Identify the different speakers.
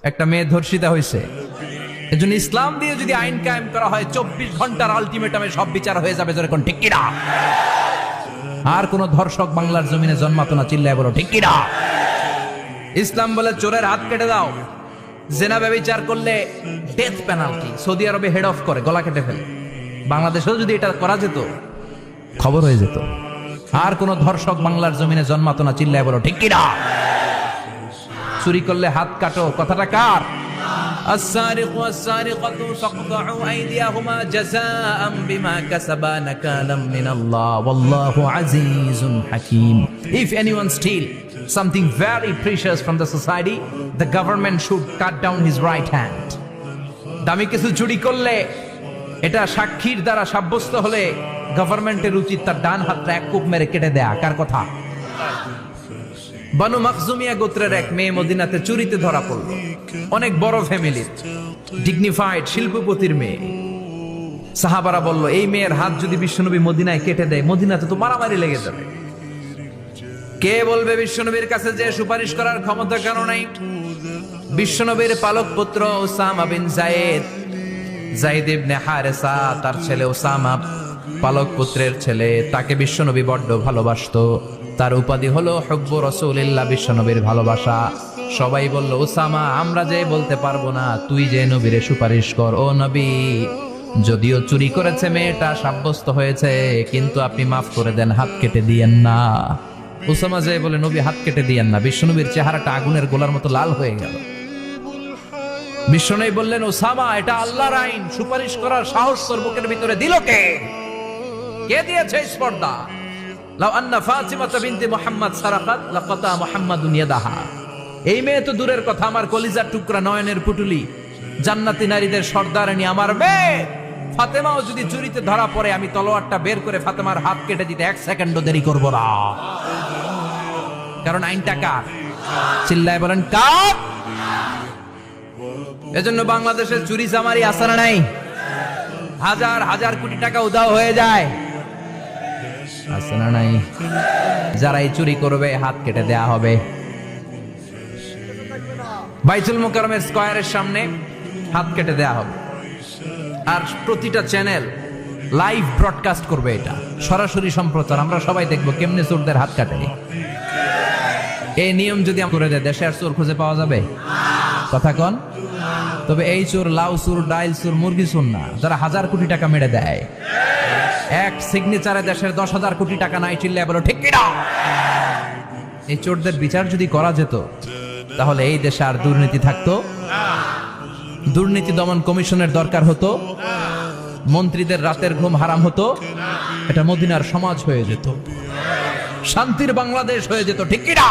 Speaker 1: একটা মেয়ে ধর্ষিতা হয়েছে, এজন্য ইসলাম দিয়ে যদি আইন কায়েম করা হয় 24 ঘন্টার আলটিমেটামে সব বিচার হয়ে যাবে, যেরকম ঠিক কিনা? আর কোন ধর্ষক বাংলার জমিনে জন্মাতো না, চিল্লায় বলো ঠিক কিনা? ইসলাম বলে চোরের হাত কেটে দাও, জেনা ব্যভিচার করলে ডেথ পেনাল্টি। সৌদি আরবে হেড অফ করে, গলা কেটে ফেলে। বাংলাদেশেও যদি এটা করা যেত, খবর হয়ে যেত। আর কোন ধর্ষক বাংলার জমিনে জন্মাতো না, চিল্লায় বলো ঠিক কিনা? চুরি করলে হাত কাটো, কথাটা কার? السارق والسارقة فاقطعوا أيديهما جزاء بما كسبا نكالا من الله والله عزيز حكيم. If anyone steal something very precious from the society, the government should cut down his right hand. দামি কিছু চুরি করলে, এটা সাক্ষীর দ্বারা সাব্যস্ত হলে গভর্নমেন্টের উচিত তার ডান হাতটা এক কোপ মেরে কেটে দেয়া। কার কথা? বানু মাখজুমিয়া গোত্রের এক মেয়ে মদিনাতে চুরিতে ধরা পড়ল। অনেক বড় ফ্যামিলির, ডিগনিফাইড শিল্পপতির মেয়ে। সাহাবারা বলল, এই মেয়ের হাত যদি বিশ্বনবী মদিনায় কেটে দেয়, মদিনাতে তো মারামারি লেগে যাবে। কে বলবে বিশ্বনবীর কাছে যে সুপারিশ করার ক্ষমতা কেন নাই? বিশ্বনবীর পালক পুত্র উসামা বিন যায়েদ, যায়েদ ইবনে হারেসা, তার ছেলে উসামা পালক পুত্রের ছেলে, তাকে বিশ্বনবী বড্ড ভালোবাসতো। তার উপাধি হলো হুব্বু রাসূলিল্লাহ, বিশ্বনবীর ভালোবাসা। সবাই বলল, উসামা, আমরা যে বলতে পারবো না, তুই যে নবীরে সুপারিশ কর। ও নবী, যদিও চুরি করেছে মেয়েটা, সাব্যস্ত হয়েছে, কিন্তু আপনি মাফ করে দেন, হাত কেটে দিয়েন না। উসামা যে বলে, নবী হাত কেটে দিয়েন না। বিশ্বনবীর চেহারাটা আগুনের গোলার মতো লাল হয়ে গেল। বিশ্বনবী বললেন, উসামা, এটা আল্লাহর আইন, সুপারিশ করার সাহস তোর বুকের ভিতরে দিল কে? কে দিয়েছে স্পর্ধা? লাউ আন্না ফাতিমা বিনতে মুহাম্মদ সারাকাত লাকাতা মুহাম্মাদুন ইয়াদাহা। এই মেয়ে তো দূরের কথা, আমার কলিজার টুকরা, নয়নের পুটুলি, জান্নাতি নারীদের সর্দারানী আমার মেয়ে ফাতেমাও যদি চুরিতে ধরা পড়ে, আমি তলোয়ারটা বের করে ফাতেমার হাত কেটে দিতে 1 সেকেন্ডও দেরি করব না। কারণ আইনটা কার? চিল্লায় বলেন কার? এজন্য বাংলাদেশের চুরি চামারি আসার নাই, হাজার হাজার কোটি টাকা উধাও হয়ে যায়, আছে না নাই? যারা এই চুরি করবে, হাত কেটে দেয়া হবে। বাইতুল মুকাররমের স্কয়ারের সামনে হাত কেটে দেয়া হবে। আর প্রতিটা চ্যানেল লাইভ ব্রডকাস্ট করবে, এটা সরাসরি সম্প্রচার। আমরা সবাই দেখবো কেমনে চোরদের হাত কাটে। এই নিয়ম যদি করে দেয়, দেশে আর চোর খুঁজে পাওয়া যাবে? কথা কন। তবে এই চোর লাউ চোর, ডাইল চোর, মুরগি চোর না, যারা 1000 কোটি টাকা মেরে দেয়। এক সিগনেচারে দেশের 10,000 কোটি টাকা নাই, চিল্লায় বলো ঠিক কিনা? এই চোরদের বিচার যদি করা যেত, তাহলে এই দেশে আর দুর্নীতি থাকতো? দুর্নীতি দমন কমিশনের দরকার হতো? মন্ত্রীদের রাতের ঘুম হারাম হতো? এটা মদিনার সমাজ হয়ে যেত, শান্তির বাংলাদেশ হয়ে যেত, ঠিক কিনা?